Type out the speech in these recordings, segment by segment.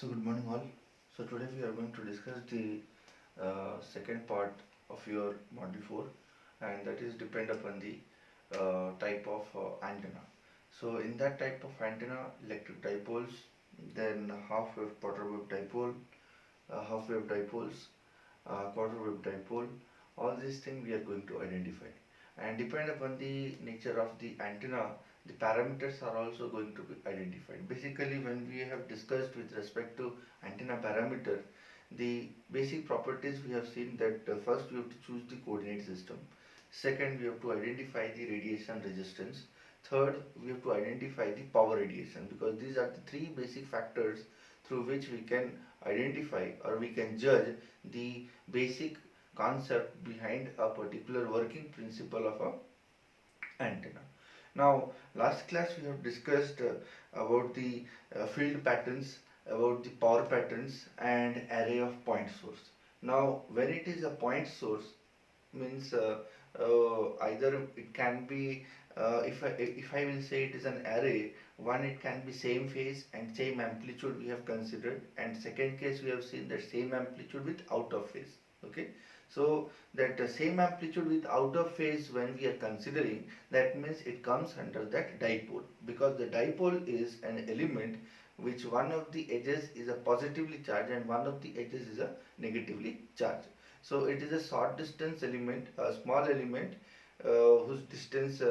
So good morning all. So today we are going to discuss the second part of your module 4, and that is depend upon the type of antenna. So in that type of antenna, electric dipoles, then half wave quarter wave dipole, half wave dipoles, quarter wave dipole, all these things we are going to identify. And depend upon the nature of the antenna, the parameters are also going to be identified. Basically, when we have discussed with respect to antenna parameter, the basic properties we have seen that first we have to choose the coordinate system. Second, we have to identify the radiation resistance. Third, we have to identify the power radiation, because these are the three basic factors through which we can identify or we can judge the basic concept behind a particular working principle of a antenna. Now, last class we have discussed about the field patterns, about the power patterns and array of point source. Now, when it is a point source, means either it can be if I will say it is an array, one, it can be same phase and same amplitude we have considered, and second case we have seen that same amplitude with out of phase. Okay, so that same amplitude with out of phase, when we are considering, that means it comes under that dipole, because the dipole is an element which one of the edges is a positively charged and one of the edges is a negatively charged. So it is a short distance element, a small element whose distance,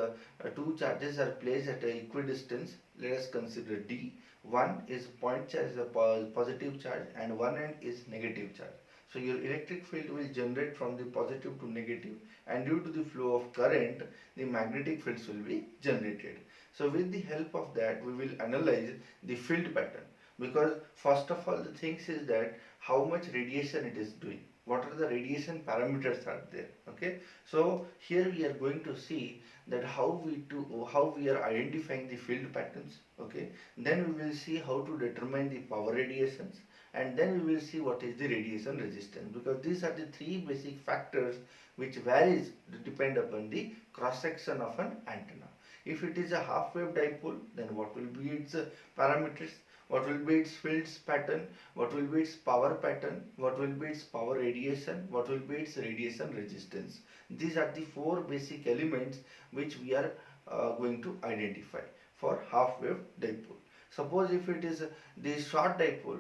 two charges are placed at an equidistance. Let us consider D. One is point charge, is a positive charge, and one end is negative charge. So your electric field will generate from the positive to negative, and due to the flow of current, the magnetic fields will be generated. So with the help of that, we will analyze the field pattern, because first of all the things is that how much radiation it is doing, what are the radiation parameters are there. Okay, so here we are going to see that how we are identifying the field patterns. Okay, then we will see how to determine the power radiations, and then we will see what is the radiation resistance, because these are the three basic factors which varies depend upon the cross section of an antenna. If it is a half wave dipole, then what will be its parameters, what will be its fields pattern, what will be its power pattern, what will be its power radiation, what will be its radiation resistance. These are the four basic elements which we are going to identify for half wave dipole. Suppose if it is the short dipole,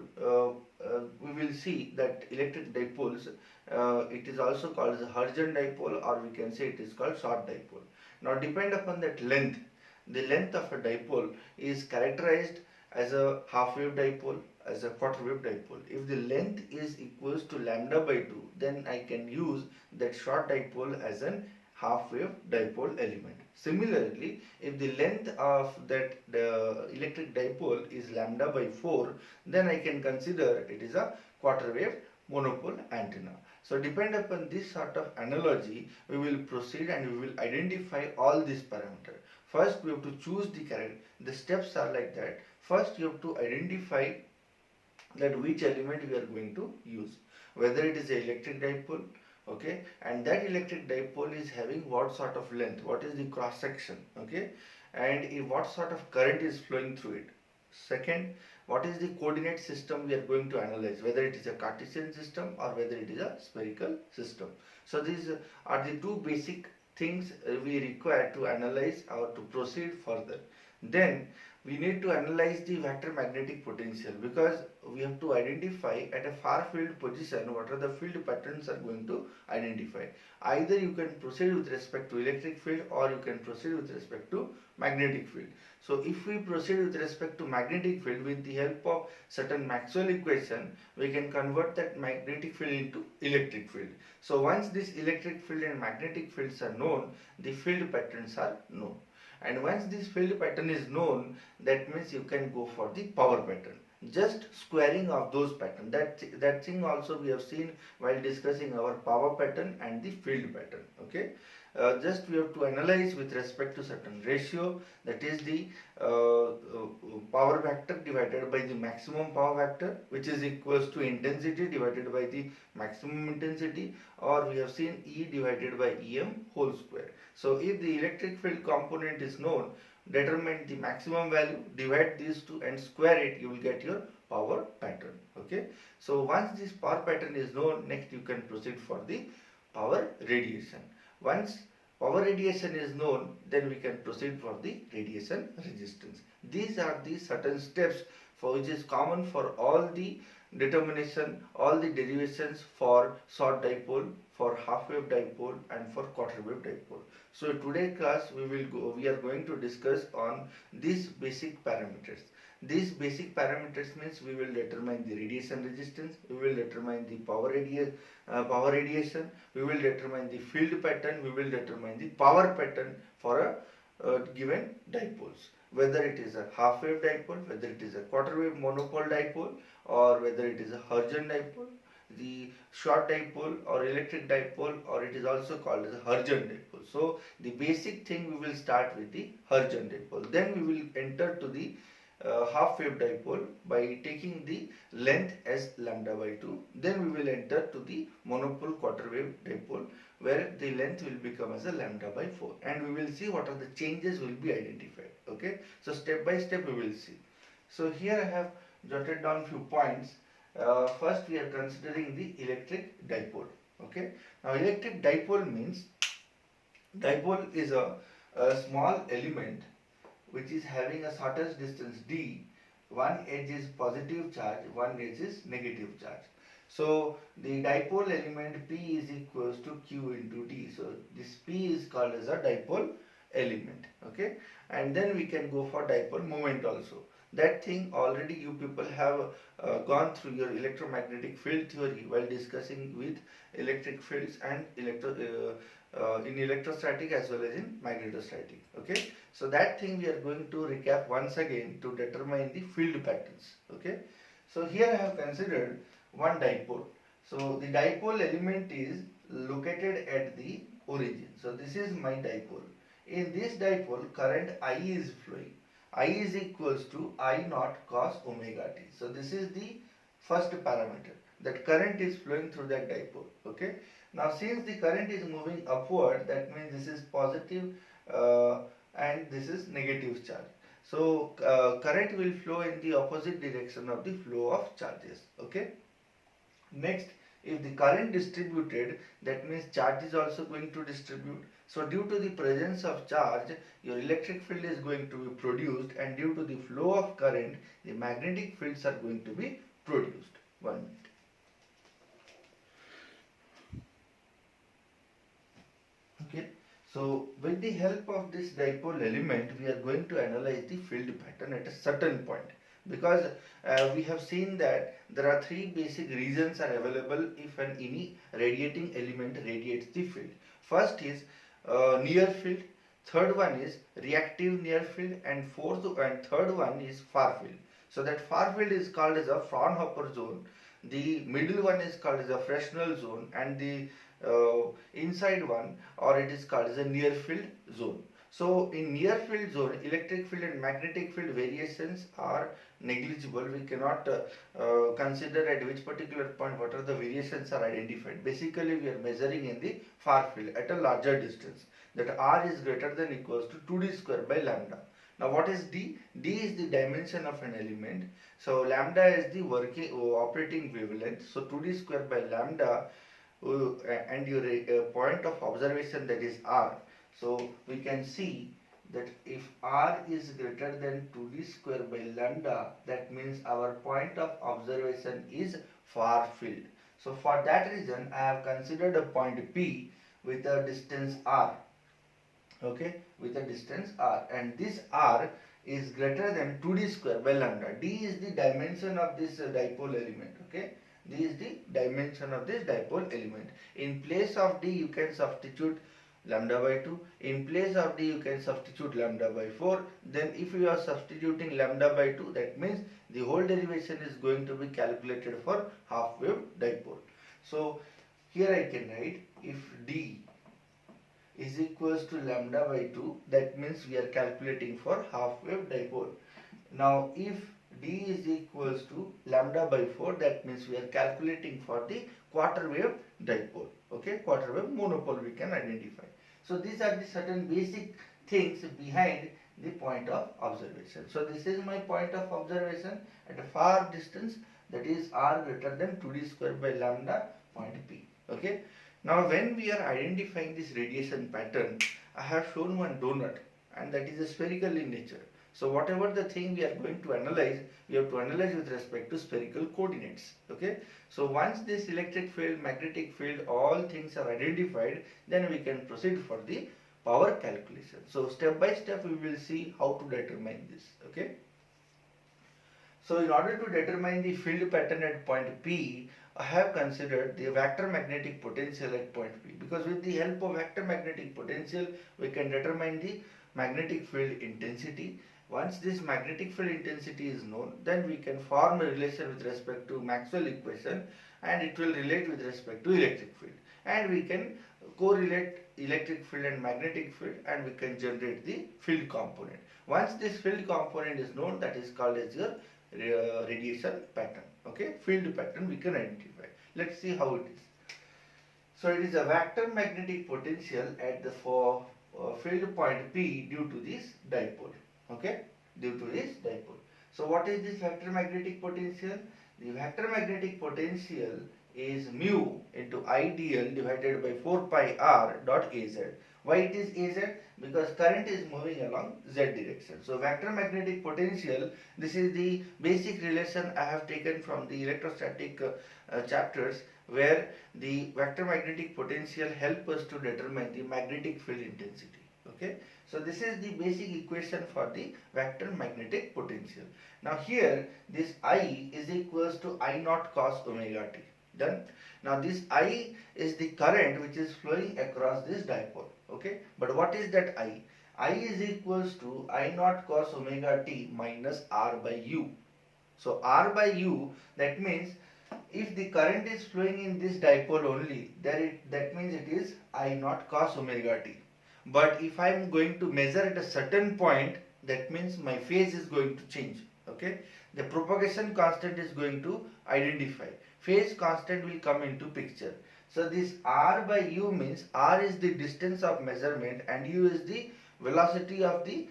we will see that electric dipoles, it is also called as a Hertzian dipole, or we can say it is called short dipole. Now depend upon that length, the length of a dipole is characterized as a half wave dipole, as a quarter wave dipole. If the length is equals to lambda by 2, then I can use that short dipole as an half wave dipole element. Similarly, if the length of the electric dipole is lambda by 4, then I can consider it is a quarter wave monopole antenna. So depend upon this sort of analogy, we will proceed and we will identify all these parameters. First we have to choose the steps are like that. First you have to identify that which element we are going to use, whether it is an electric dipole, okay, and that electric dipole is having what sort of length, what is the cross section, okay, and what sort of current is flowing through it. Second, what is the coordinate system we are going to analyze, whether it is a Cartesian system or whether it is a spherical system. So these are the two basic things we require to analyze or to proceed further. Then we need to analyze the vector magnetic potential, because we have to identify at a far field position what are the field patterns are going to identify. Either you can proceed with respect to electric field or you can proceed with respect to magnetic field. So if we proceed with respect to magnetic field, with the help of certain Maxwell equation, we can convert that magnetic field into electric field. So once this electric field and magnetic fields are known, the field patterns are known. And once this field pattern is known, that means you can go for the power pattern. Just squaring of those patterns. That thing also we have seen while discussing our power pattern and the field pattern. Okay. just we have to analyze with respect to certain ratio, that is the power factor divided by the maximum power factor, which is equals to intensity divided by the maximum intensity, or we have seen E divided by Em whole square. So if the electric field component is known, determine the maximum value, divide these two and square it, you will get your power pattern. Okay, so once this power pattern is known, next you can proceed for the power radiation. Once power radiation is known, then we can proceed for the radiation resistance. These are the certain steps for which is common for all the determination, all the derivations for short dipole, for half wave dipole and for quarter wave dipole. So today class we are going to discuss on these basic parameters. These basic parameters means we will determine the radiation resistance, we will determine the power radiation, we will determine the field pattern, we will determine the power pattern for a given dipoles. Whether it is a half wave dipole, whether it is a quarter wave monopole dipole, or whether it is a Hertzian dipole, the short dipole or electric dipole, or it is also called as a Hertzian dipole. So the basic thing we will start with the Hertzian dipole. Then we will enter to the half wave dipole by taking the length as lambda by 2. Then we will enter to the monopole quarter wave dipole, where the length will become as a lambda by 4, and we will see what are the changes will be identified. Okay, so step by step we will see. So here I have jotted down few points. First we are considering the electric dipole. Okay, now electric dipole means, dipole is a small element which is having a shortest distance d. One edge is positive charge, one edge is negative charge. So the dipole element P is equals to Q into D. So this P is called as a dipole element. Okay, and then we can go for dipole moment also. That thing already you people have gone through your electromagnetic field theory while discussing with electric fields and in electrostatic as well as in magnetostatic. Okay, so that thing we are going to recap once again to determine the field patterns. Okay, so here I have considered one dipole. So the dipole element is located at the origin. So this is my dipole. In this dipole, current I is flowing. I is equals to I naught cos omega t. So this is the first parameter, that current is flowing through that dipole. Okay, now since the current is moving upward, that means this is positive and this is negative charge. So current will flow in the opposite direction of the flow of charges. Okay, next, if the current distributed, that means charge is also going to distribute. So due to the presence of charge, your electric field is going to be produced, and due to the flow of current, the magnetic fields are going to be produced. 1 minute. Okay, so with the help of this dipole element, we are going to analyze the field pattern at a certain point, because we have seen that there are three basic reasons are available if any radiating element radiates the field. First is near field, third one is reactive near field, and third one is far field. So that far field is called as a Fraunhofer zone, the middle one is called as a Fresnel zone, and the inside one, or it is called as a near field zone. So in near field zone, electric field and magnetic field variations are negligible. We cannot consider at which particular point what are the variations are identified. Basically we are measuring in the far field at a larger distance, that R is greater than equals to 2d square by lambda. Now what is D? D is the dimension of an element. So lambda is the operating wavelength. So 2d square by lambda and your point of observation, that is R. So we can see that if R is greater than 2d square by lambda, that means our point of observation is far field. So for that reason I have considered a point P with a distance R. Okay, with a distance R, and this R is greater than 2d square by lambda. D is the dimension of this dipole element. Okay, D is the dimension of this dipole element. In place of D you can substitute lambda by 2. In place of D you can substitute lambda by 4. Then if you are substituting lambda by 2, that means the whole derivation is going to be calculated for half wave dipole. So here I can write, if D is equals to lambda by 2, that means we are calculating for half wave dipole. Now if d is equals to lambda by 4, that means we are calculating for the quarter wave dipole. Okay, quarter wave monopole we can identify. So these are the certain basic things behind the point of observation. So this is my point of observation at a far distance, that is r greater than 2d square by lambda point P. Okay. Now when we are identifying this radiation pattern, I have shown one donut and that is a spherical in nature. So whatever the thing we are going to analyze, we have to analyze with respect to spherical coordinates. Okay. So once this electric field, magnetic field, all things are identified, then we can proceed for the power calculation. So step by step we will see how to determine this. Okay. So in order to determine the field pattern at point P, I have considered the vector magnetic potential at point P, because with the help of vector magnetic potential we can determine the magnetic field intensity. Once this magnetic field intensity is known, then we can form a relation with respect to Maxwell equation and it will relate with respect to electric field, and we can correlate electric field and magnetic field and we can generate the field component. Once this field component is known, that is called as your radiation pattern. Okay, field pattern we can identify. Let's see how it is. So it is a vector magnetic potential at the field point P due to this dipole. Okay, due to this dipole. So what is this vector magnetic potential? The vector magnetic potential is mu into IDL divided by 4 pi r dot Az. Why it is Az? Because current is moving along z direction. So vector magnetic potential, this is the basic relation I have taken from the electrostatic chapters, where the vector magnetic potential help us to determine the magnetic field intensity. Okay, so this is the basic equation for the vector magnetic potential. Now here this I is equals to I naught cos omega t. Done. Now this I is the current which is flowing across this dipole. Okay, but what is that I? I is equals to I naught cos omega t minus r by u. So r by u, that means if the current is flowing in this dipole only, that means it is I naught cos omega t. But if I am going to measure at a certain point, that means my phase is going to change. Okay, the propagation constant is going to identify. Phase constant will come into picture. So this r by u means r is the distance of measurement and u is the velocity of the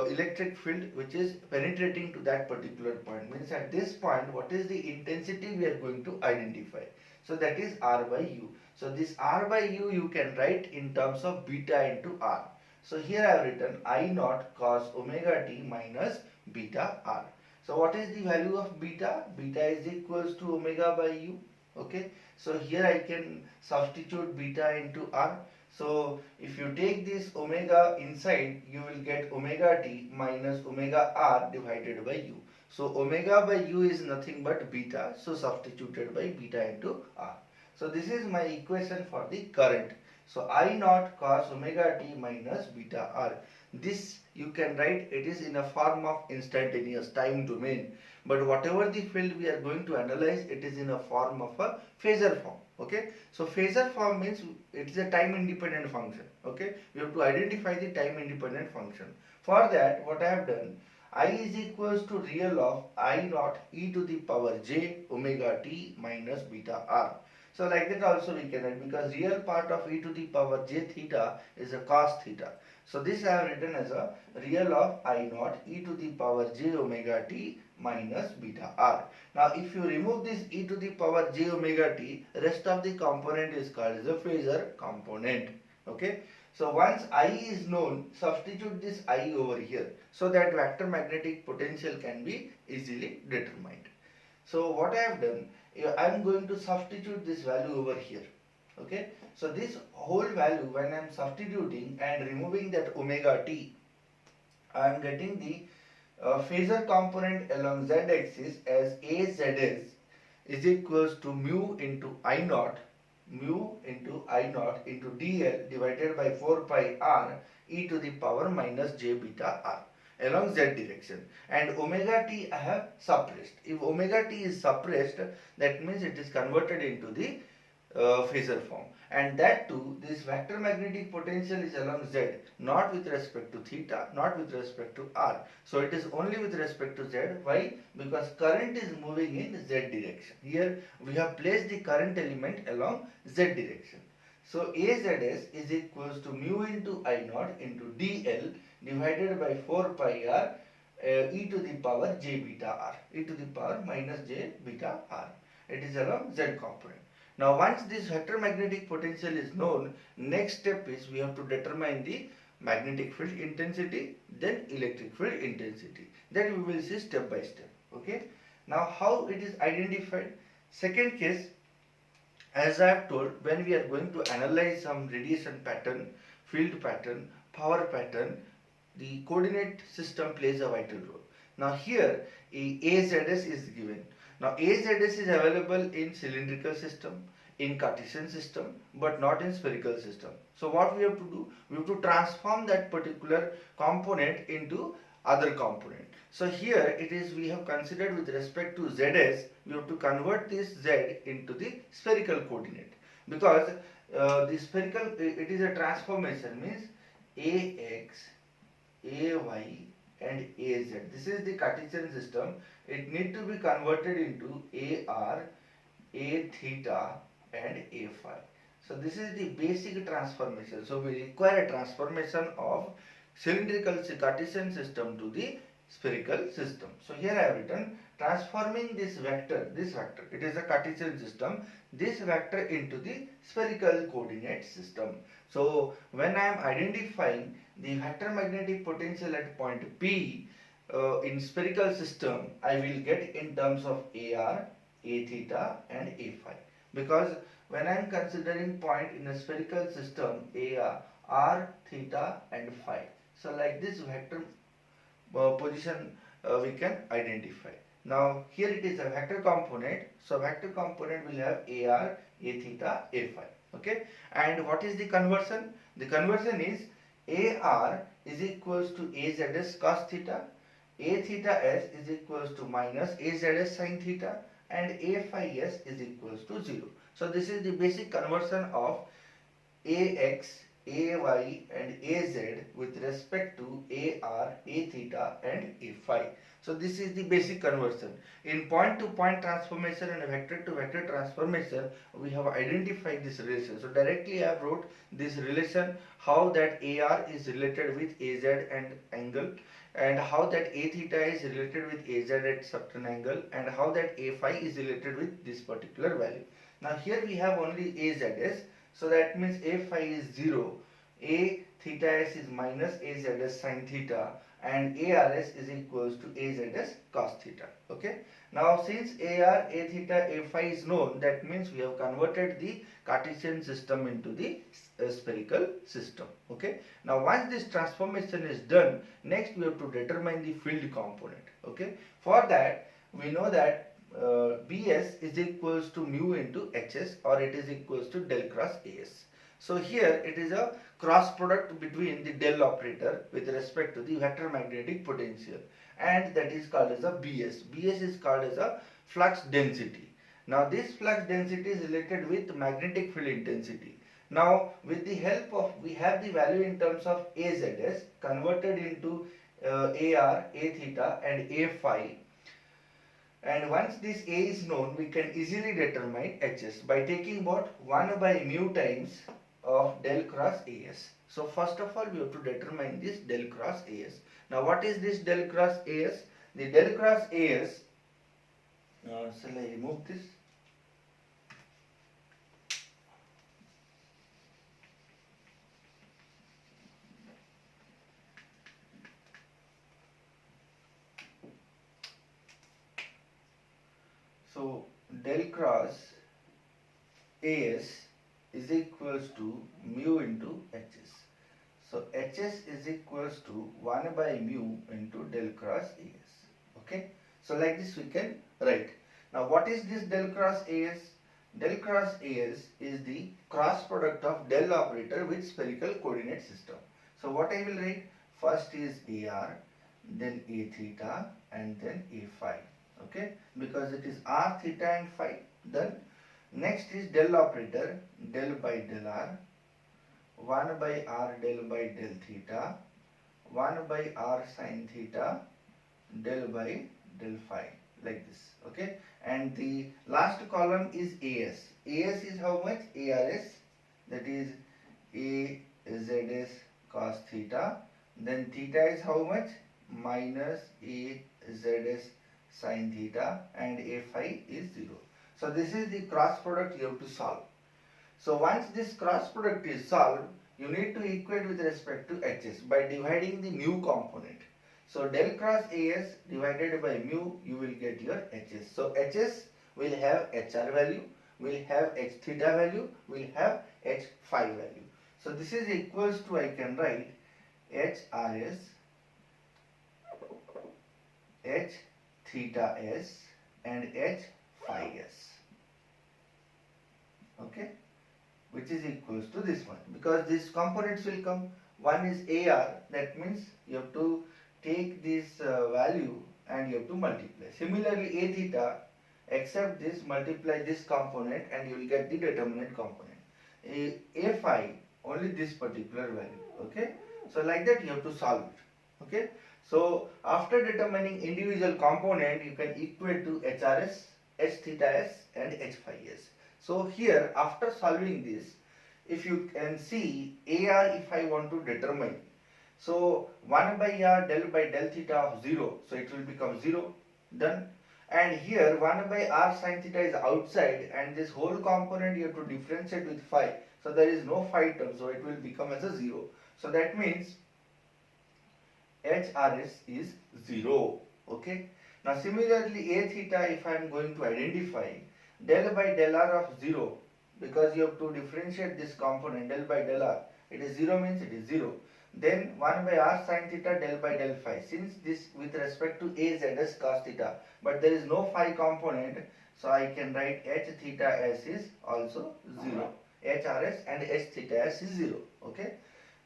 electric field which is penetrating to that particular point. Means at this point what is the intensity we are going to identify. So that is r by u. So this r by u you can write in terms of beta into r. So here I have written I naught cos omega t minus beta r. So what is the value of beta? Beta is equals to omega by u. Okay. So here I can substitute beta into r. So if you take this omega inside, you will get omega t minus omega r divided by u. So omega by u is nothing but beta. So substituted by beta into r. So this is my equation for the current. So I naught cos omega t minus beta r. This you can write, it is in a form of instantaneous time domain. But whatever the field we are going to analyze, it is in a form of a phasor form. Okay. So phasor form means it is a time independent function. Okay. We have to identify the time independent function. For that, what I have done, I is equals to real of I naught e to the power j omega t minus beta r. So like that also we can write, because real part of e to the power j theta is a cos theta. So this I have written as a real of I naught e to the power j omega t minus beta r. Now if you remove this e to the power j omega t, rest of the component is called as a phasor component. Okay. So once I is known, substitute this I over here so that vector magnetic potential can be easily determined. So what I have done, I am going to substitute this value over here. Okay. So this whole value, when I am substituting and removing that omega t, I am getting the phasor component along z axis as AZS is equals to mu into I naught into dl divided by 4 pi r e to the power minus j beta r along z direction, and omega t I have suppressed. If omega t is suppressed, that means it is converted into the phasor form, and that too this vector magnetic potential is along z, not with respect to theta, not with respect to r. So it is only with respect to z. Why? Because current is moving in z direction. Here we have placed the current element along z direction. So AZS is equals to mu into I naught into dl divided by 4 pi r e to the power j beta r, e to the power minus j beta r. It is along z component. Now once this vector magnetic potential is known, next step is we have to determine the magnetic field intensity, then electric field intensity. That we will see step by step. Okay. Now how it is identified? Second case, as I have told, when we are going to analyze some radiation pattern, field pattern, power pattern, the coordinate system plays a vital role. Now here AZS is given. Now AZS is available in cylindrical system, in Cartesian system, but not in spherical system. So what we have to do? We have to transform that particular component into other component. So here it is, we have considered with respect to ZS, we have to convert this Z into the spherical coordinate, because the spherical, it is a transformation, means AX, AY and AZ. This is the Cartesian system. It need to be converted into AR, A theta and A phi. So this is the basic transformation. So we require a transformation of cylindrical Cartesian system to the spherical system. So here I have written transforming this vector, it is a Cartesian system, this vector into the spherical coordinate system. So when I am identifying the vector magnetic potential at point P in spherical system, I will get in terms of AR, A theta and A phi, because when I am considering point in a spherical system, AR, R, theta and phi. So like this vector position we can identify. Now here it is a vector component. So vector component will have AR, A theta, A phi. Okay. And what is the conversion? The conversion is AR is equals to AZS cos theta, A theta S is equals to minus AZS sin theta, and A phi S is equals to 0. So this is the basic conversion of AX, AY and AZ with respect to AR, A theta and A phi. So this is the basic conversion. In point to point transformation and vector to vector transformation, we have identified this relation. So directly I have wrote this relation, how that AR is related with AZ and angle, and how that A theta is related with AZ at certain angle, and how that A phi is related with this particular value. Now here we have only AZS. So that means A phi is 0, A theta s is minus AZS sin theta, and ARS is equals to AZS cos theta. Okay. Now since AR, A theta, A phi is known, that means we have converted the Cartesian system into the spherical system. Okay. Now once this transformation is done, next we have to determine the field component. Okay. For that we know that Bs is equals to mu into Hs, or it is equals to del cross As. So here it is a cross product between the del operator with respect to the vector magnetic potential, and that is called as a Bs. Bs is called as a flux density. Now this flux density is related with magnetic field intensity. Now with the help of, we have the value in terms of AZS converted into AR, A theta and A phi. And once this A is known, we can easily determine Hs by taking what? 1 by mu times of del cross As. So first of all we have to determine this del cross As. Now what is this del cross As? The del cross As, shall I remove this? So del cross As is equals to mu into Hs. So Hs is equals to 1 by mu into del cross As. Okay. So like this we can write. Now what is this del cross As? Del cross As is the cross product of del operator with spherical coordinate system. So what I will write? First is AR, then A theta and then A phi. Okay, because it is R, theta and phi. Then Next is del operator, del by del r, 1 by r del by del theta, 1 by r sin theta, del by del phi, like this. Okay, and the last column is as. As is how much? Ars, that is a zs cos theta. Then theta is how much? Minus a zs sin theta, and a phi is 0. So this is the cross product you have to solve. So once this cross product is solved, you need to equate with respect to hs by dividing the mu component. So del cross as divided by mu, you will get your hs. So hs will have hr value, will have h theta value, will have h phi value. So this is equals to, I can write hrs, h theta s, and h phi s. Okay, which is equals to this one, because these components will come. One is AR, that means you have to take this value and you have to multiply. Similarly, A theta, accept this, multiply this component, and you will get the determinant component. A phi, only this particular value. Okay, so like that you have to solve it. Okay, so after determining individual component, you can equate to HRS, H theta s, and H phi s. So here, after solving this, if you can see AR, if I want to determine, so 1 by R del by del theta of 0, so it will become 0, done. And here 1 by R sin theta is outside, and this whole component you have to differentiate with phi, so there is no phi term, so it will become as a 0. So that means HRS is 0. Okay. Now similarly, A theta, if I am going to identify, del by del r of 0, because you have to differentiate this component del by del r, it is 0 means it is 0. Then 1 by r sin theta del by del phi, since this with respect to a zs cos theta, but there is no phi component, so I can write h theta s is also 0. HRS and h theta s is 0. Okay.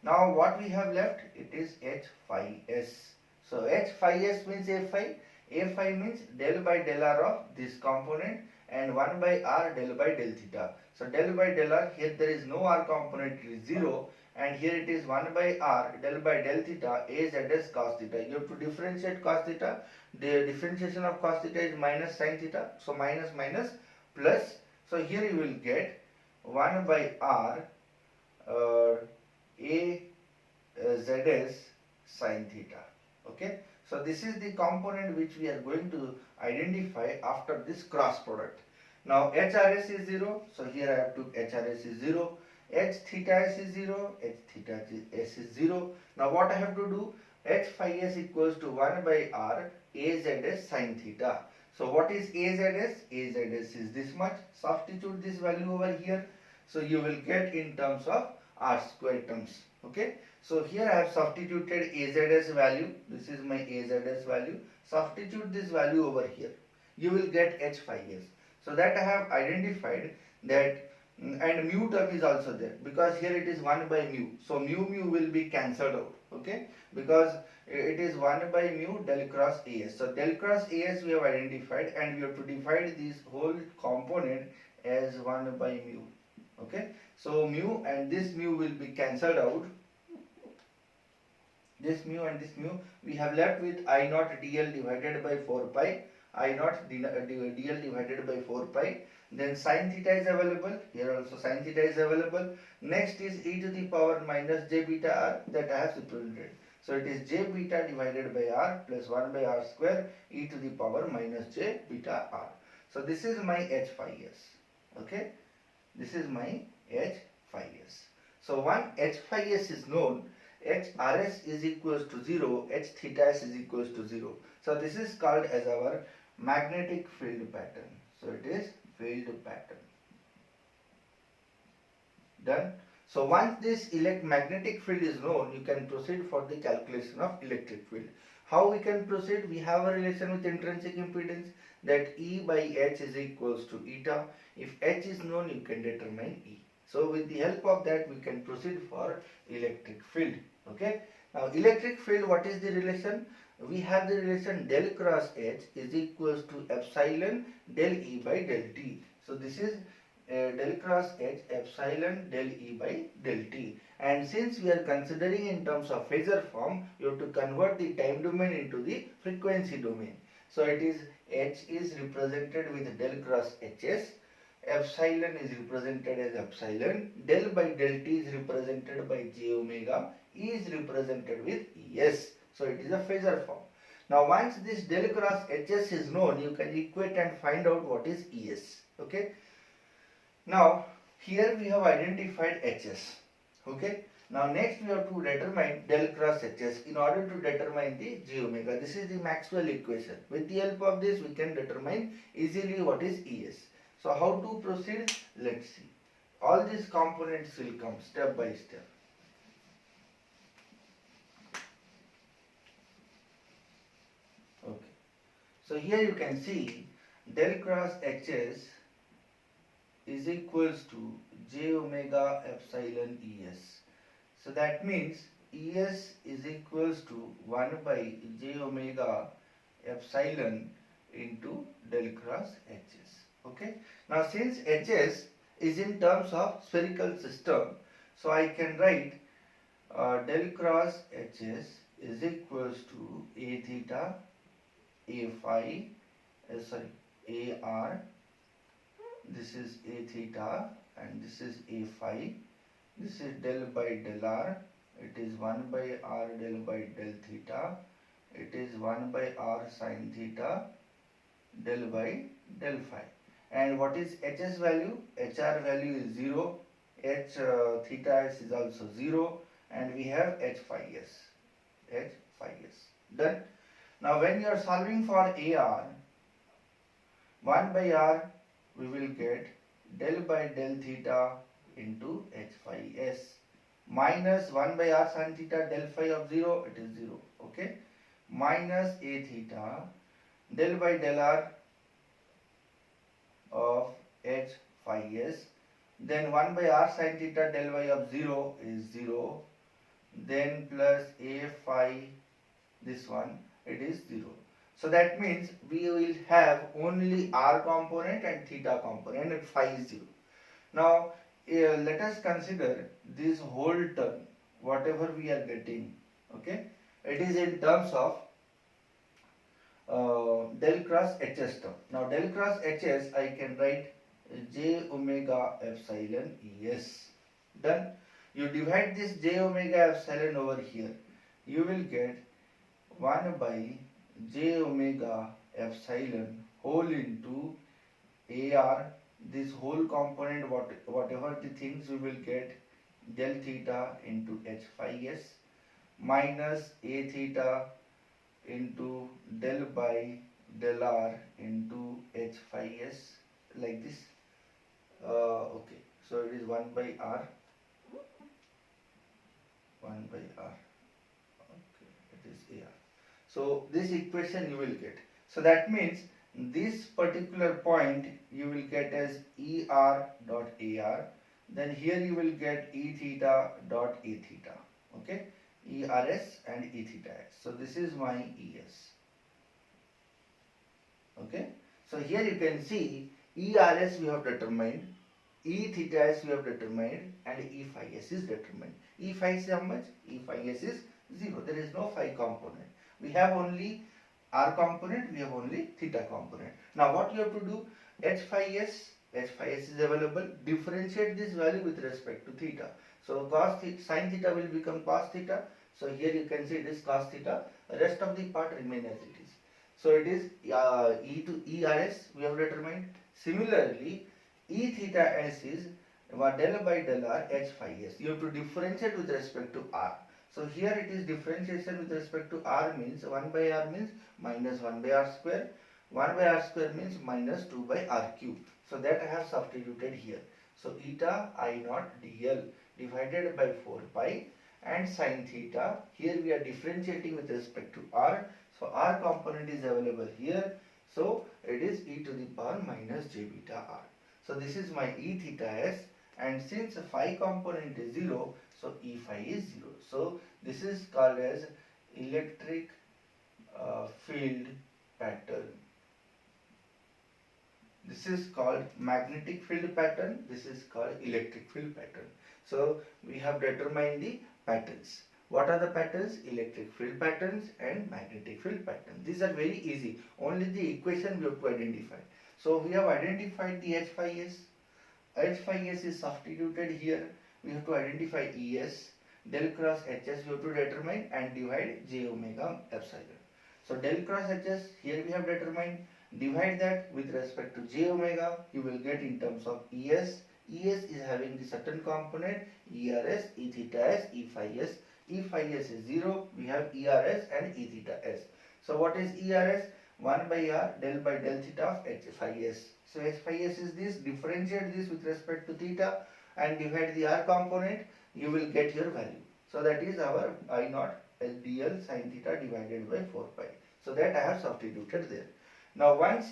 Now what we have left, it is h phi s. So h phi s means a phi. A phi means del by del r of this component, and 1 by r del by del theta. So del by del r, here there is no r component, it is 0, and here it is 1 by r del by del theta a zs cos theta. You have to differentiate cos theta. The differentiation of cos theta is minus sin theta. So minus minus plus. So here you will get 1 by r a zs sin theta. Okay. So this is the component which we are going to identify after this cross product. Now HRS is 0, so here I have to HRS is 0, H theta s is 0, H theta s is 0. Now what I have to do? H phi s equals to 1 by r a zs sin theta. So what is a zs? A zs is this much. Substitute this value over here. So you will get in terms of r square terms. Okay. So here I have substituted AZS value. This is my AZS value. Substitute this value over here. You will get H phi s. So that I have identified that, and mu term is also there, because here it is 1 by mu. So mu will be cancelled out. Okay, because it is 1 by mu del cross AS. So del cross AS we have identified, and we have to divide this whole component as 1 by mu. Okay, so mu and this mu will be cancelled out. This mu and this mu, we have left with I naught dl divided by 4 pi, I naught dl divided by 4 pi. Then sin theta is available, here also sin theta is available. Next is e to the power minus j beta r, that I have substituted. So it is j beta divided by r plus 1 by r square e to the power minus j beta r. So this is my h phi s. Okay, this is my h phi s. So one h phi s is known, HRS is equals to 0, H theta s is equals to 0. So this is called as our magnetic field pattern. So it is field pattern. Done. So once this magnetic field is known, you can proceed for the calculation of electric field. How we can proceed? We have a relation with intrinsic impedance, that E by H is equals to eta. If H is known, you can determine E. So with the help of that, we can proceed for electric field. Okay. Now electric field, what is the relation? We have the relation del cross H is equals to epsilon del E by del T. So this is del cross H epsilon del E by del T. And since we are considering in terms of phasor form, you have to convert the time domain into the frequency domain. So it is H is represented with del cross Hs, epsilon is represented as epsilon, del by del T is represented by j omega, E is represented with Es. So it is a phasor form. Now once this del cross Hs is known, you can equate and find out what is Es. Okay. Now here we have identified Hs. Okay. Now next we have to determine del cross Hs in order to determine the j omega. This is the Maxwell equation. With the help of this we can determine easily what is Es. So how to proceed? Let's see. All these components will come step by step. Okay. So here you can see del cross Hs is equals to j omega epsilon Es. So that means Es is equals to 1 by j omega epsilon into del cross Hs. Okay. Now since Hs is in terms of spherical system, so I can write del cross Hs is equals to a theta, a phi, ar, this is a theta and this is a phi, this is del by del r, it is 1 by r del by del theta, it is 1 by r sin theta del by del phi. And what is Hs value? Hr value is 0, H theta s is also 0, and we have H phi s. H phi s. Done. Now when you are solving for ar, 1 by r we will get del by del theta into H phi s minus 1 by r sin theta del phi of 0, it is 0. Okay. Minus a theta del by del r of H phi s, then 1 by r sin theta del y of 0 is 0, then plus a phi, this one, it is 0. So that means we will have only r component and theta component and phi is 0. Now let us consider this whole term, whatever we are getting, okay, it is in terms of del cross Hs term. Now del cross Hs I can write j omega epsilon Es. Done. You divide this j omega epsilon over here, you will get 1 by j omega epsilon whole into ar, this whole component, whatever the things we will get, del theta into H phi s minus a theta into del by del r into H phi s, like this. Okay, so it is 1 by r, 1 by r, okay, it is ar. So this equation you will get. So that means this particular point you will get as er dot ar, then here you will get e theta dot a theta, okay, ers and e theta s. So this is my es. Okay, so here you can see ers we have determined, e theta s we have determined, and e phi s is determined. E phi s is how much? E phi s is 0. There is no phi component. We have only r component, we have only theta component. Now what you have to do? H phi s is available. Differentiate this value with respect to theta. So cos theta, sin theta will become cos theta. So here you can see it is cos theta. Rest of the part remain as it is. So it is e to ers we have determined. Similarly, e theta s is del by del r H phi s. You have to differentiate with respect to r. So here it is differentiation with respect to r means 1 by r means minus 1 by r square. 1 by r square means minus 2 by r cube. So that I have substituted here. So eta I naught dl divided by 4 pi and sin theta. Here we are differentiating with respect to r. So r component is available here. So it is e to the power minus j beta r. So this is my e theta s, and since phi component is 0, so E phi is 0. So this is called as electric field pattern. This is called magnetic field pattern. This is called electric field pattern. So we have determined the patterns. What are the patterns? Electric field patterns and magnetic field patterns. These are very easy. Only the equation we have to identify. So we have identified the H phi s. H phi s is substituted here. We have to identify Es. Del cross Hs we have to determine and divide j omega epsilon. So del cross Hs here we have determined. Divide that with respect to j omega, you will get in terms of Es. Es is having the certain component ERS, E theta s, E phi s. E phi s is 0, we have ERS and E theta s. So what is ERS? 1 by R del by del theta of H phi s. So H phi s is this, differentiate this with respect to theta and divide the R component, you will get your value. So that is our I naught dl sin theta divided by 4 pi. So that I have substituted there. Now once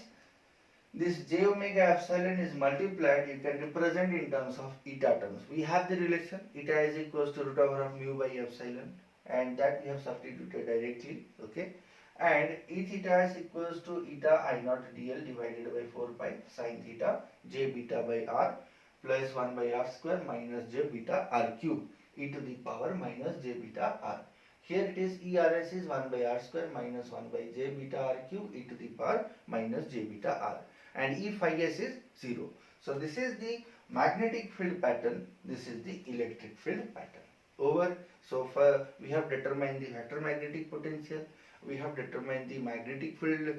this j omega epsilon is multiplied, you can represent in terms of eta terms. We have the relation eta is equals to root over of mu by epsilon, and that we have substituted directly, okay. And E theta is equals to eta I naught dl divided by 4 pi sin theta j beta by r plus 1 by r square minus j beta r cube e to the power minus j beta r. Here it is ERS is 1 by r square minus 1 by j beta r cube e to the power minus j beta r, and E phi s is 0. So this is the magnetic field pattern, this is the electric field pattern. Over. So for we have determined the vector magnetic potential, we have determined the magnetic field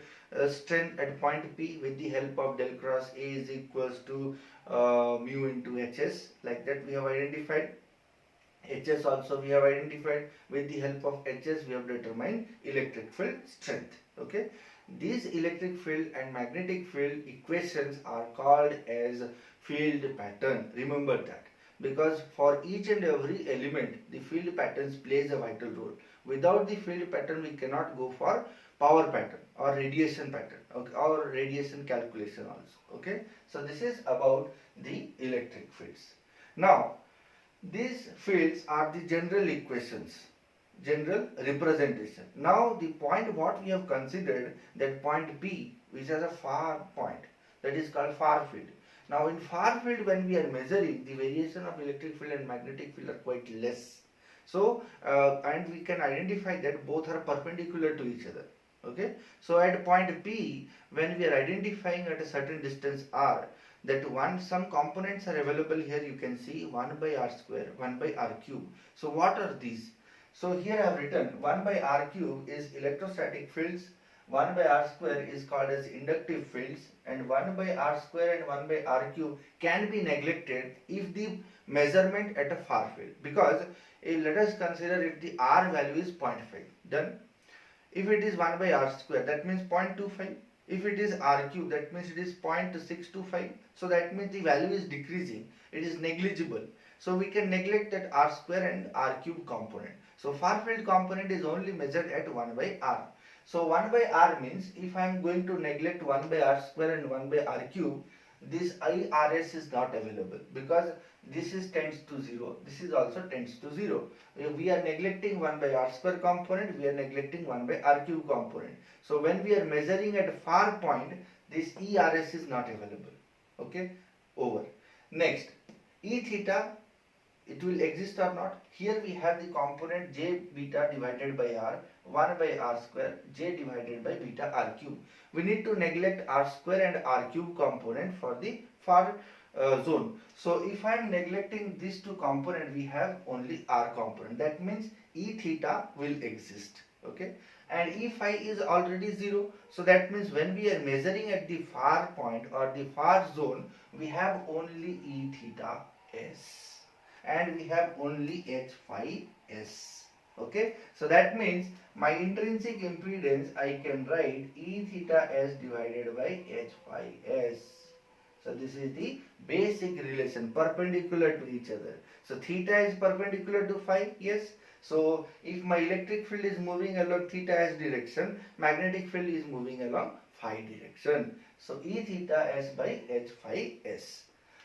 strength at point P with the help of del cross A is equals to mu into Hs, like that we have identified. Hs also we have identified. With the help of Hs we have determined electric field strength, okay. These electric field and magnetic field equations are called as field pattern. Remember that, because for each and every element the field patterns plays a vital role. Without the field pattern we cannot go for power pattern or radiation pattern, okay, or radiation calculation also, okay. So this is about the electric fields. Now these fields are the general equations, general representation. Now the point what we have considered, that point P which has a far point, that is called far field. Now in far field when we are measuring, the variation of electric field and magnetic field are quite less. So and we can identify that both are perpendicular to each other, okay. So at point P when we are identifying at a certain distance r, that some components are available here, you can see 1 by r square, 1 by r cube. So what are these? So here I have written 1 by r cube is electrostatic fields, 1 by r square is called as inductive fields, and 1 by r square and 1 by r cube can be neglected if the measurement at a far field, because let us consider if the r value is 0.5, done. If it is 1 by r square, that means 0.25. If it is r cube, that means it is 0.625. So that means the value is decreasing, it is negligible. So we can neglect that r square and r cube component. So far field component is only measured at 1 by r. So 1 by r means if I am going to neglect 1 by r square and 1 by r cube, this IRS is not available, because this is tends to 0, this is also tends to 0. We are neglecting 1 by r square component, we are neglecting 1 by r cube component. So when we are measuring at a far point, this ERS is not available, okay. Over. Next, E theta, it will exist or not. Here we have the component j beta divided by r, 1 by r square, j divided by beta r cube. We need to neglect r square and r cube component for the far zone. So if I am neglecting these two components, we have only r component. That means E theta will exist, okay. And E phi is already 0. So that means when we are measuring at the far point or the far zone, we have only E theta s and we have only H phi s, okay. So that means my intrinsic impedance I can write E theta s divided by H phi s. So this is the basic relation, perpendicular to each other. So theta is perpendicular to phi, yes. So if my electric field is moving along theta s direction, magnetic field is moving along phi direction. So E theta s by H phi s.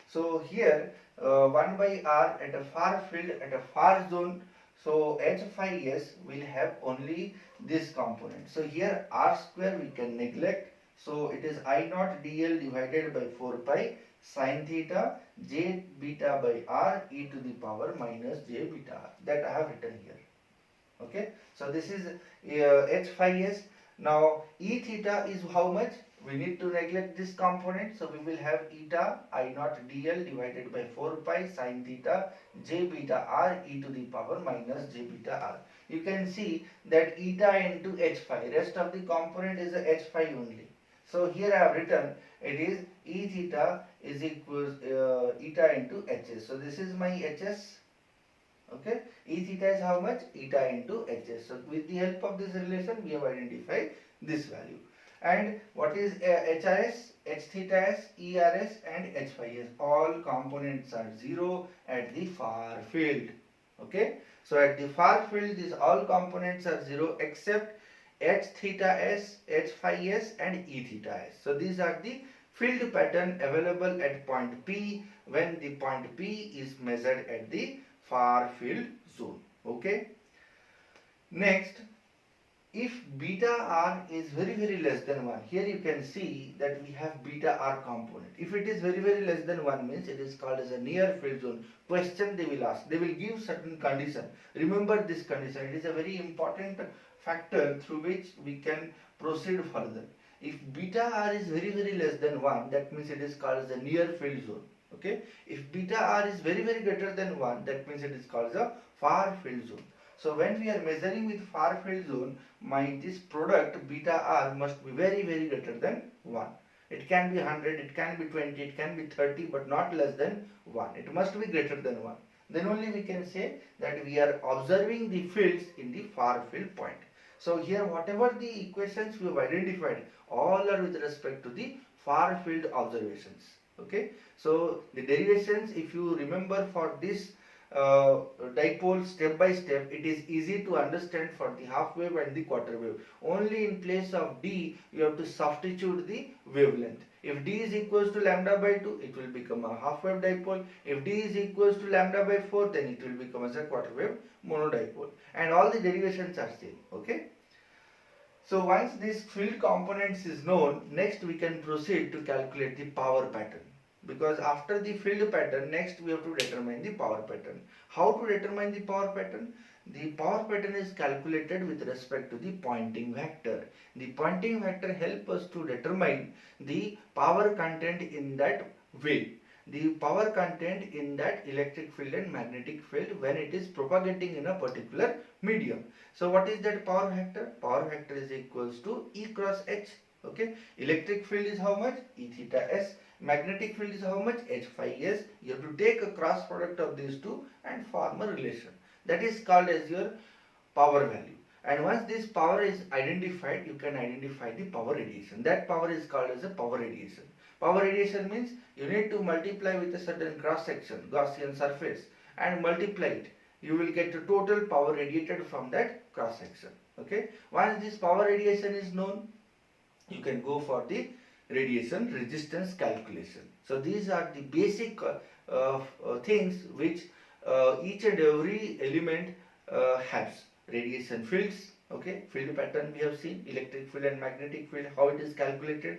So here 1 by r at a far field, at a far zone, so H phi s will have only this component. So here r square we can neglect, So it is I naught dl divided by 4 pi sin theta j beta by r e to the power minus j beta r, that I have written here. Okay, so this is h phi s. Now e theta is how much? We need to neglect this component, so we will have eta I naught dl divided by 4 pi sin theta j beta r e to the power minus j beta r. You can see that eta into h phi, rest of the component is a h phi only. So here I have written it is e theta is equals eta into hs. So this is my hs. Okay, e theta is how much? Eta into hs. So with the help of this relation we have identified this value. And what is hrs, h theta s, ers and h phi s? All components are 0 at the far field. Okay, so at the far field these all components are 0 except h theta s, h phi s and e theta s. So these are the field pattern available at point P when the point P is measured at the far field zone. Okay, next, if beta r is very less than 1, here you can see that we have beta r component. If it is very less than 1 means it is called as a near field zone. Question they will ask, they will give certain condition. Remember this condition, it is a very important factor through which we can proceed further. If beta r is very less than 1, that means it is called as a near field zone. Okay, if beta r is very greater than 1, that means it is called as a far field zone. So when we are measuring with far field zone, this product beta r must be very greater than 1. It can be 100, it can be 20, it can be 30, but not less than 1. It must be greater than 1. Then only we can say that we are observing the fields in the far field point. So here whatever the equations we have identified, all are with respect to the far field observations. Okay, so the derivations, if you remember for this dipole step by step, it is easy to understand for the half wave and the quarter wave. Only in place of d you have to substitute the wavelength. If d is equals to lambda by 2, it will become a half wave dipole. If d is equals to lambda by 4, then it will become as a quarter wave monodipole. And all the derivations are same. Okay, so once this field components is known, next we can proceed to calculate the power pattern. Because after the field pattern, next we have to determine the power pattern. How to determine the power pattern? The power pattern is calculated with respect to the Poynting vector. The Poynting vector helps us to determine the power content in that wave. The power content in that electric field and magnetic field when it is propagating in a particular medium. So what is that power vector? Power vector is equals to E cross H. Okay, electric field is how much? E theta S. Magnetic field is how much? H phi s. You have to take a cross product of these two and form a relation. That is called as your power value. And once this power is identified, you can identify the power radiation. That power is called as a power radiation. Power radiation means you need to multiply with a certain cross section, Gaussian surface, and multiply it. You will get the total power radiated from that cross section. Okay. Once this power radiation is known, you can go for the radiation resistance calculation. So these are the basic things which each and every element has. Radiation fields, okay, field pattern we have seen, electric field and magnetic field, how it is calculated.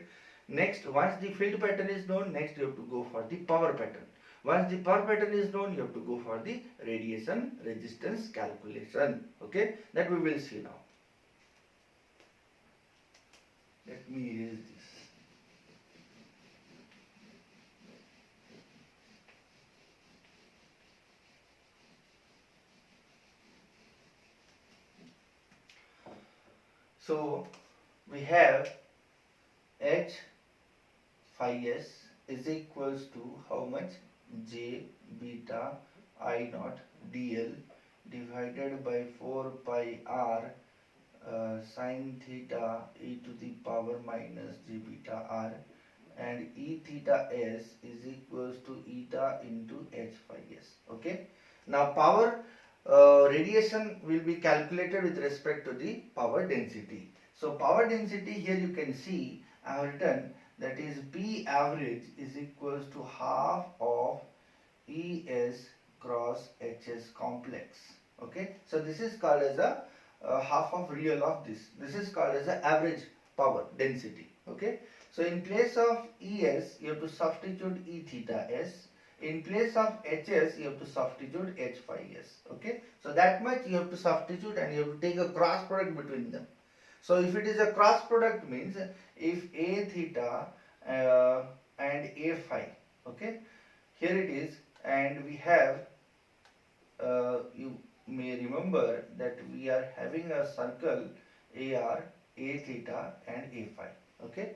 Next, once the field pattern is known, next you have to go for the power pattern. Once the power pattern is known, you have to go for the radiation resistance calculation. Okay, that we will see now. Let me erase this. So we have H phi s is equals to how much? J beta I naught dl divided by 4 pi r sin theta e to the power minus j beta r, and e theta s is equals to eta into H phi s. Okay. Now power radiation will be calculated with respect to the power density. So power density, here you can see I have written that is P average is equals to half of ES cross HS complex. Okay, so this is called as a half of real of this. This is called as a average power density. Okay, so in place of Es you have to substitute E theta s. In place of Hs you have to substitute H phi s. Okay, so that much you have to substitute and you have to take a cross product between them. So if it is a cross product means if A theta and A phi, okay, here it is, and we have you may remember that we are having a circle AR, A theta and A phi. Okay.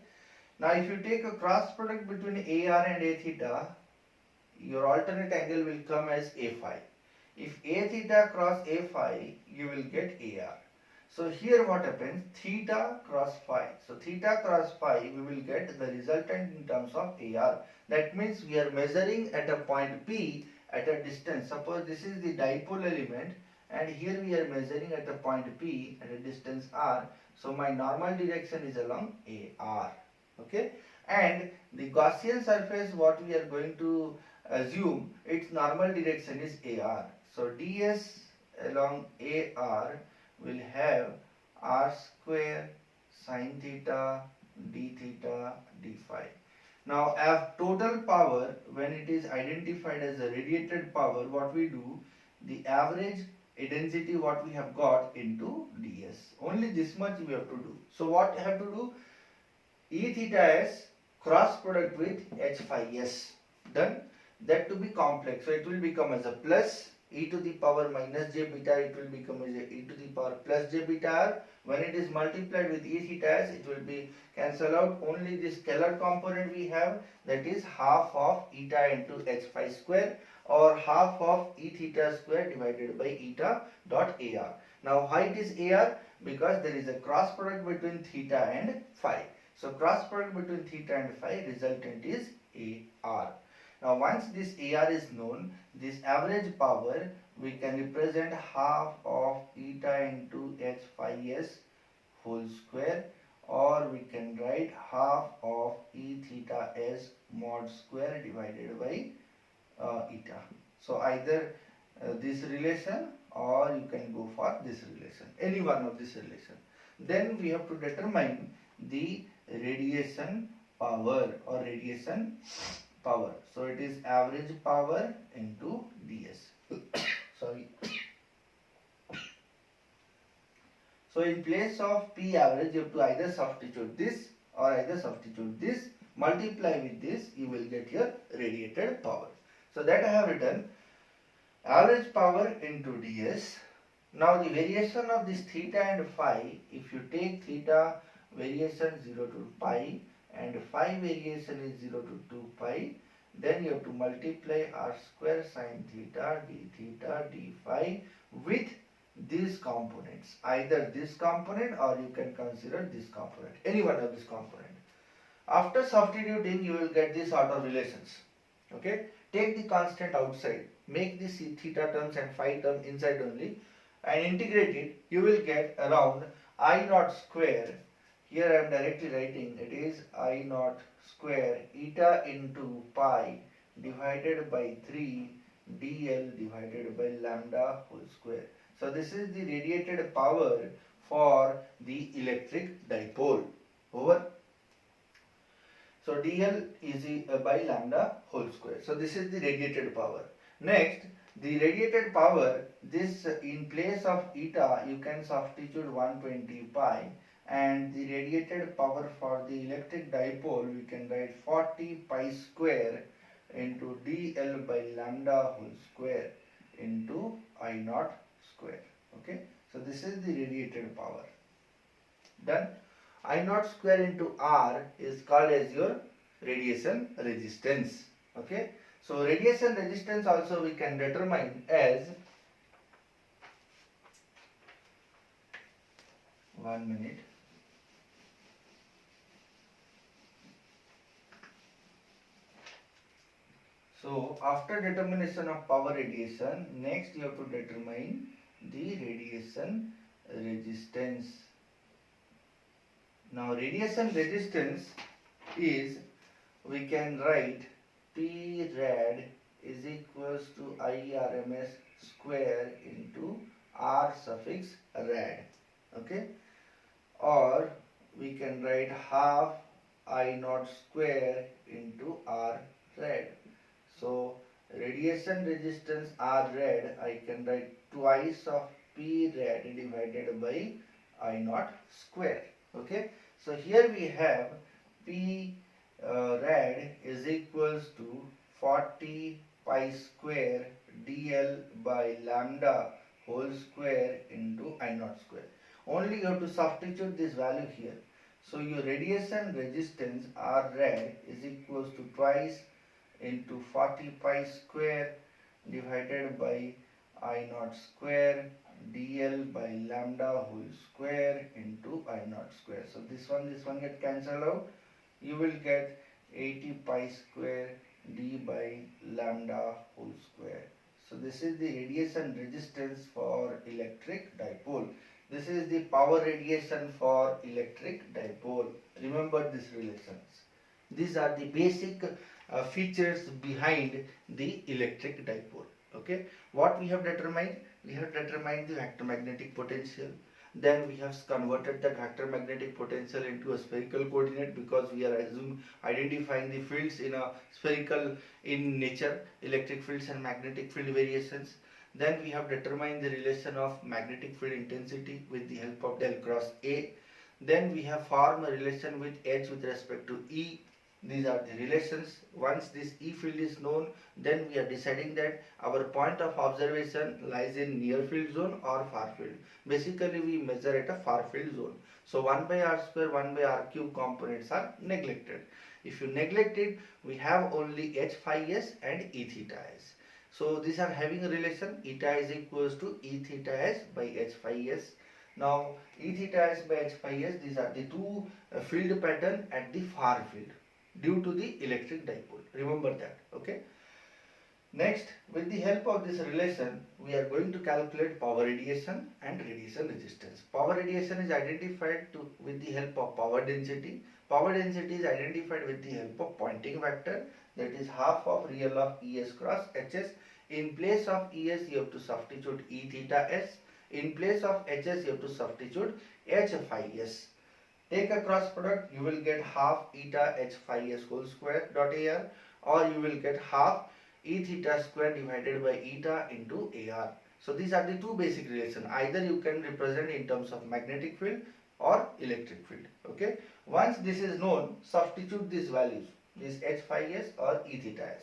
Now if you take a cross product between AR and A theta, your alternate angle will come as A phi. If A theta cross A phi, you will get AR. So here what happens? Theta cross phi. So theta cross phi, we will get the resultant in terms of AR. That means we are measuring at a point P at a distance. Suppose this is the dipole element and here we are measuring at a point P at a distance R. So my normal direction is along AR. Okay. And the Gaussian surface, what we are going to assume, its normal direction is AR. So ds along AR will have r square sine theta d theta d phi. Now as total power, when it is identified as a radiated power, what we do, the average density what we have got into ds. Only this much we have to do. So what I have to do? E theta s cross product with H phi s. Done. That to be complex. So it will become as a plus e to the power minus j beta, it will become as a e to the power plus j beta r. When it is multiplied with e theta s, it will be cancel out. Only the scalar component we have, that is half of eta into H phi square, or half of e theta square divided by eta dot ar. Now why it is ar? Because there is a cross product between theta and phi. So cross product between theta and phi, resultant is ar. Now once this AR is known, this average power we can represent half of eta into H phi s whole square, or we can write half of E theta s mod square divided by eta. So either this relation, or you can go for this relation, any one of this relation. Then we have to determine the radiation power or radiation power. So it is average power into ds. Sorry. So in place of P average, you have to either substitute this or either substitute this, multiply with this, you will get your radiated power. So that I have written average power into ds. Now the variation of this theta and phi, if you take theta variation 0 to pi and phi variation is 0 to 2 pi, then you have to multiply r square sine theta d theta d phi with these components, either this component or you can consider this component, any one of this component. After substituting, you will get this sort of relations. Okay, take the constant outside, make this theta terms and phi term inside only, and integrate it. You will get around I naught square. Here I am directly writing, it is I naught square eta into pi divided by 3 dl divided by lambda whole square. So this is the radiated power for the electric dipole. Over. So dl is by lambda whole square. So this is the radiated power. Next, the radiated power, this in place of eta you can substitute 120 pi, and the radiated power for the electric dipole we can write 40 pi square into dl by lambda whole square into I naught square. Okay, so this is the radiated power. Done. I naught square into r is called as your radiation resistance. Okay, so radiation resistance also we can determine as 1 minute. So after determination of power radiation, next you have to determine the radiation resistance. Now radiation resistance is, we can write P rad is equals to IRMS square into R suffix rad. Okay, or we can write half I naught square into R rad. So radiation resistance R rad, I can write twice of P rad divided by I naught square. Okay. So here we have P rad is equals to 40 pi square dl by lambda whole square into I naught square. Only you have to substitute this value here. So your radiation resistance R rad is equals to twice into 40 pi square divided by I naught square dl by lambda whole square into I naught square. So this one get cancelled out. You will get 80 pi square d by lambda whole square. So this is the radiation resistance for electric dipole. This is the power radiation for electric dipole. Remember these relations. These are the basic features behind the electric dipole. Okay. What we have determined? We have determined the vector magnetic potential. Then we have converted that vector magnetic potential into a spherical coordinate because we are identifying the fields in a spherical in nature, electric fields and magnetic field variations. Then we have determined the relation of magnetic field intensity with the help of del cross A. Then we have formed a relation with H with respect to E. These are the relations. Once this E field is known, then we are deciding that our point of observation lies in near field zone or far field. Basically, we measure at a far field zone. So 1 by r square, 1 by r cube components are neglected. If you neglect it, we have only h phi s and e theta s. So these are having a relation. Eta is equals to e theta s by h phi s. Now e theta s by h phi s, these are the two field pattern at the far field due to the electric dipole. Remember that. Okay. Next, with the help of this relation, we are going to calculate power radiation and radiation resistance. Power radiation is identified with the help of power density. Power density is identified with the help of Poynting vector, that is half of real of Es cross Hs. In place of Es, you have to substitute E theta s. In place of Hs, you have to substitute H phi s. Take a cross product, you will get half eta h phi s whole square dot ar, or you will get half e theta square divided by eta into ar. So these are the two basic relations. Either you can represent in terms of magnetic field or electric field. Okay. Once this is known, substitute these values, this h phi s or e theta s.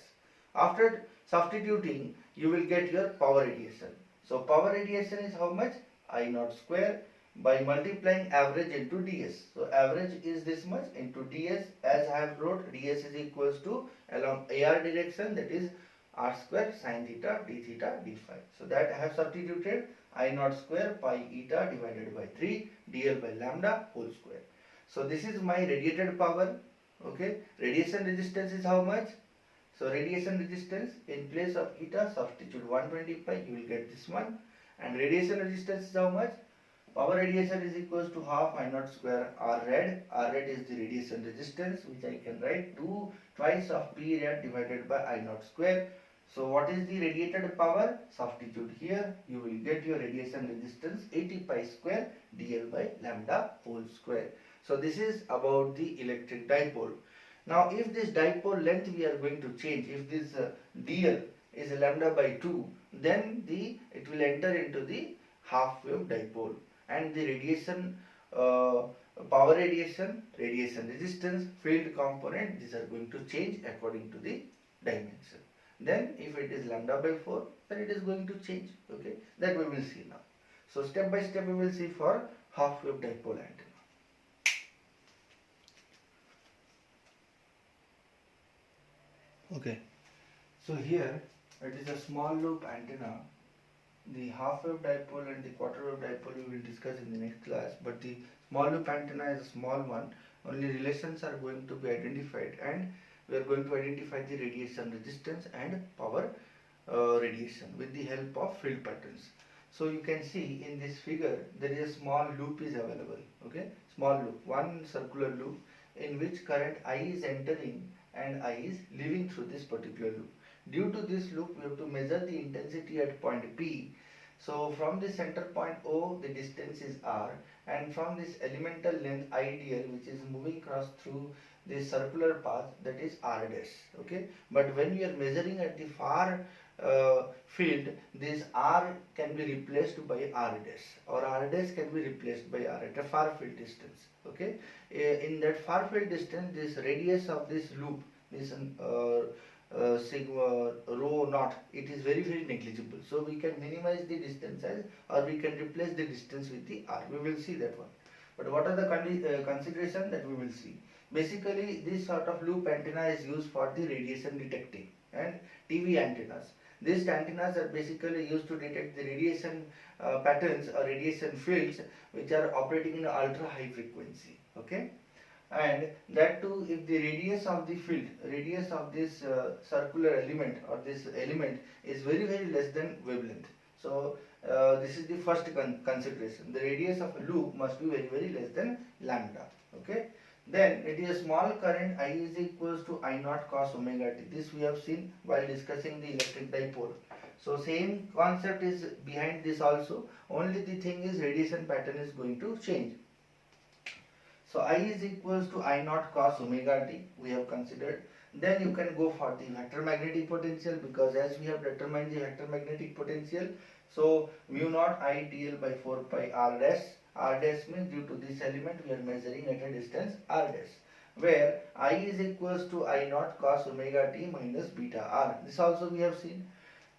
After substituting, you will get your power radiation. So power radiation is how much? I naught square by multiplying average into ds. So average is this much into ds, as I have wrote, ds is equals to along ar direction, that is r square sin theta d theta d phi. So that I have substituted I naught square pi eta divided by 3 dl by lambda whole square. So this is my radiated power. Okay. Radiation resistance is how much? So radiation resistance, in place of eta substitute 120 pi, you will get this one. And radiation resistance is how much? Power radiation is equals to half I naught square R rad. R rad is the radiation resistance, which I can write twice of P rad divided by I naught square. So what is the radiated power? Substitute here. You will get your radiation resistance 80 pi square dl by lambda whole square. So this is about the electric dipole. Now if this dipole length we are going to change, if this dl is lambda by 2, then it will enter into the half wave dipole. And the radiation, power radiation, radiation resistance, field component, these are going to change according to the dimension. Then if it is lambda by 4, then it is going to change. Okay, that we will see now. So step by step we will see for half wave dipole antenna. Okay, so here it is a small loop antenna. The half wave dipole and the quarter wave dipole we will discuss in the next class, but the small loop antenna is a small one. Only relations are going to be identified, and we are going to identify the radiation resistance and power radiation with the help of field patterns. So you can see in this figure there is a small loop is available. Okay, small loop, one circular loop in which current I is entering and I is leaving through this particular loop. Due to this loop, we have to measure the intensity at point P. So from the center point O, the distance is R, and from this elemental length IDL, which is moving across through this circular path, that is R dash. Okay, but when you are measuring at the far field, this R can be replaced by R dash, or R dash can be replaced by R at a far field distance. Okay, in that far field distance, this radius of this loop, this sigma rho naught, it is very negligible. So we can minimize the distance as, or we can replace the distance with the R. We will see that one. But what are the consideration that we will see? Basically, this sort of loop antenna is used for the radiation detecting and TV antennas. These antennas are basically used to detect the radiation patterns or radiation fields which are operating in ultra high frequency. Okay, and that too if the radius of the field, radius of this circular element or this element is very less than wavelength. So this is the first consideration. The radius of a loop must be very less than lambda. Okay. Then it is a small current I is equals to I naught cos omega t. This we have seen while discussing the electric dipole. So same concept is behind this also. Only the thing is radiation pattern is going to change. So I is equals to I naught cos omega t we have considered. Then you can go for the vector magnetic potential, because as we have determined the vector magnetic potential, so mu naught I dl by 4 pi r dash. R dash means due to this element we are measuring at a distance R dash, where I is equals to I naught cos omega t minus beta r. This also we have seen.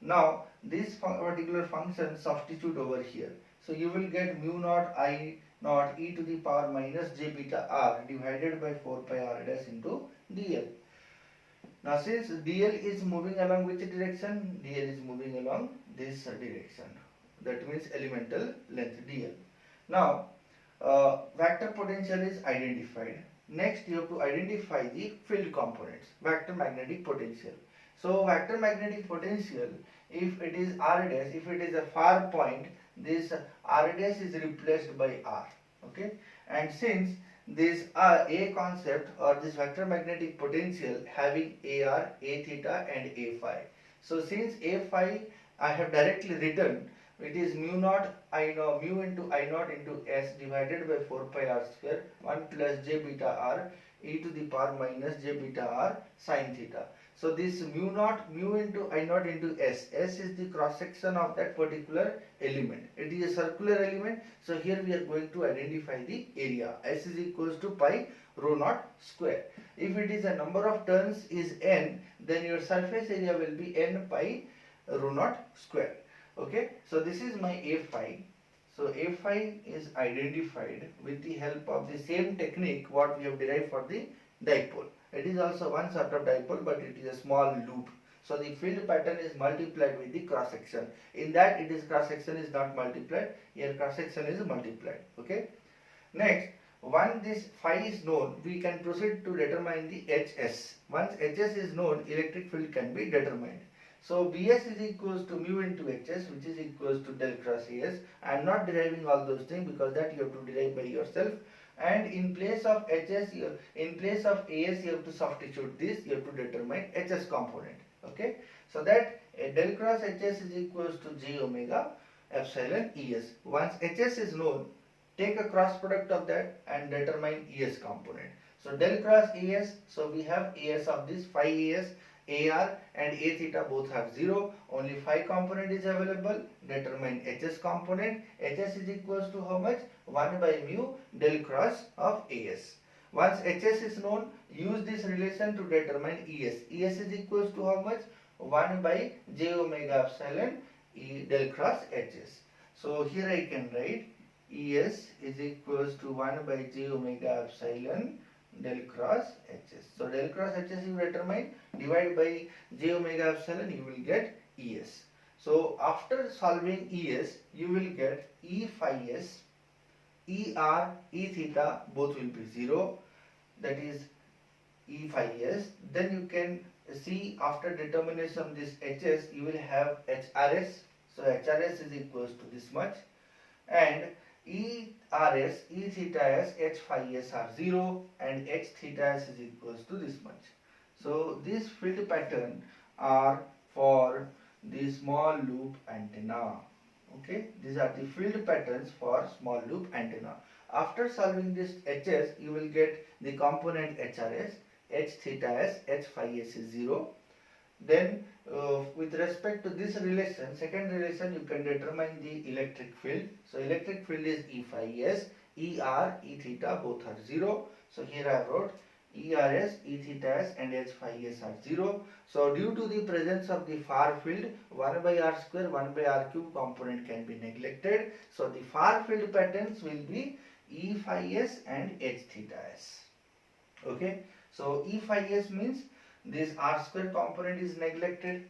Now this particular function substitute over here. So you will get mu naught I naught e to the power minus j beta r divided by 4 pi r dash into dl. Now since dl is moving along which direction? dl is moving along this direction. That means elemental length dl. Now, vector potential is identified. Next, you have to identify the field components, vector magnetic potential. So, vector magnetic potential, if it is R dash, if it is a far point, this R dash is replaced by R. Okay, and since this A concept or this vector magnetic potential having AR, A theta, and A phi. So, since A phi I have directly written, it is mu naught I naught mu into I naught into S divided by 4 pi r square 1 plus j beta r e to the power minus j beta r sin theta. So this mu naught mu into I naught into S. S is the cross section of that particular element. It is a circular element. So here we are going to identify the area. S is equals to pi rho naught square. If it is a number of turns is n, then your surface area will be n pi rho naught square. Okay, so this is my A phi. So A phi is identified with the help of the same technique what we have derived for the dipole. It is also one sort of dipole, but it is a small loop. So the field pattern is multiplied with the cross section. In that it is cross section is not multiplied. Here cross section is multiplied. Okay. Next, once this phi is known, we can proceed to determine the Hs. Once Hs is known, electric field can be determined. So Bs is equals to mu into Hs, which is equals to del cross As. I am not deriving all those things because that you have to derive by yourself. And in place of Hs, in place of As, you have to substitute this. You have to determine Hs component. Okay. So that del cross Hs is equals to j omega epsilon Es. Once Hs is known, take a cross product of that and determine Es component. So del cross As. So we have As of this phi As. AR and A theta both have 0, only phi component is available. Determine Hs component. Hs is equals to how much? 1 by mu del cross of As. Once Hs is known, use this relation to determine Es. Es is equals to how much? 1 by j omega epsilon E del cross Hs. So here I can write Es is equals to 1 by j omega epsilon del cross Hs. So del cross Hs you determine, divide by j omega epsilon, you will get Es. So after solving Es, you will get E phi s, Er, E theta both will be 0, that is E phi s. Then you can see after determination of this Hs, you will have HRS. So HRS is equals to this much, and ERS, E theta s, H phi s are 0, and H theta s is equals to this much. So this field pattern are for the small loop antenna. Okay, these are the field patterns for small loop antenna. After solving this Hs, you will get the component HRS, H theta s, H phi s is 0. Then with respect to this relation, second relation, you can determine the electric field. So electric field is E phi s, Er, E theta both are 0. So here I wrote ERS, E theta s and H phi s are 0. So due to the presence of the far field, 1 by r square, 1 by r cube component can be neglected. So the far field patterns will be E phi s and H theta s. Okay. So E phi s means this r square component is neglected,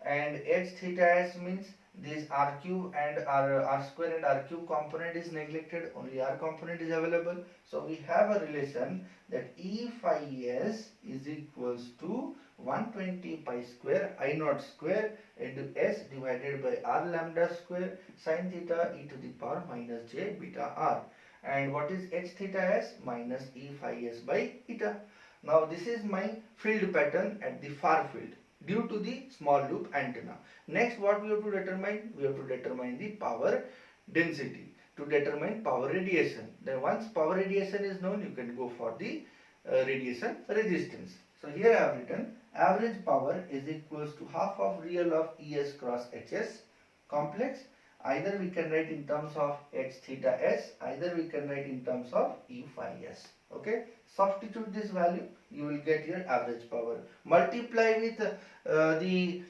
and H theta s means this r cube and r square and r cube component is neglected, only r component is available. So we have a relation that E phi s is equals to 120 pi square I naught square into s divided by r lambda square sin theta e to the power minus j beta r. And what is H theta s? Minus E phi s by eta. Now this is my field pattern at the far field due to the small loop antenna. Next, what we have to determine? We have to determine the power density to determine power radiation. Then once power radiation is known, you can go for the radiation resistance. So here I have written average power is equals to half of real of Es cross Hs complex. Either we can write in terms of H theta s, either we can write in terms of E phi s. Okay, substitute this value, you will get your average power. Multiply with the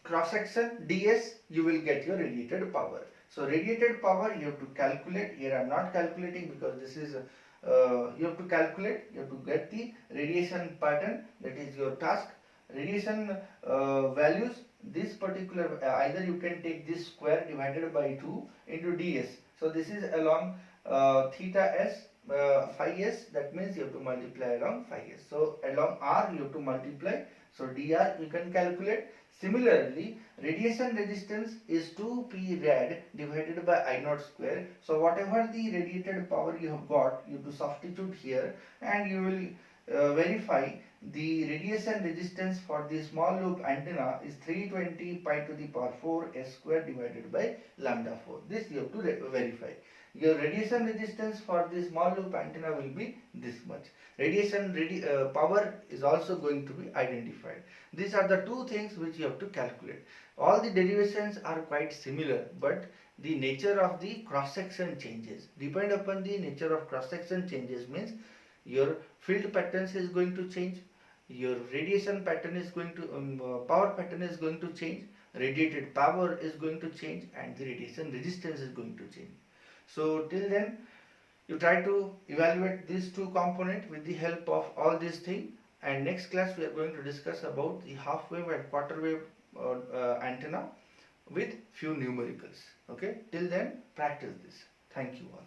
cross section ds, you will get your radiated power. So radiated power you have to calculate. Here I am not calculating because this is you have to calculate, you have to get the radiation pattern, that is your task. Radiation values, this particular either you can take this square divided by 2 into ds. So this is along theta s phi s, that means you have to multiply along phi s. So along r you have to multiply, so dr you can calculate. Similarly, radiation resistance is 2p rad divided by I naught square. So whatever the radiated power you have got, you have to substitute here, and you will verify the radiation resistance for the small loop antenna is 320 pi to the power 4 s square divided by lambda 4. This you have to verify. Your radiation resistance for the small loop antenna will be this much. Radiation power is also going to be identified. These are the two things which you have to calculate. All the derivations are quite similar, but the nature of the cross section changes. Depend upon the nature of cross section changes means your field patterns is going to change, your radiation pattern is going to power pattern is going to change, radiated power is going to change, and the radiation resistance is going to change. So till then you try to evaluate these two components with the help of all these things, and next class we are going to discuss about the half wave and quarter wave antenna with few numericals. Okay, till then practice this. Thank you all.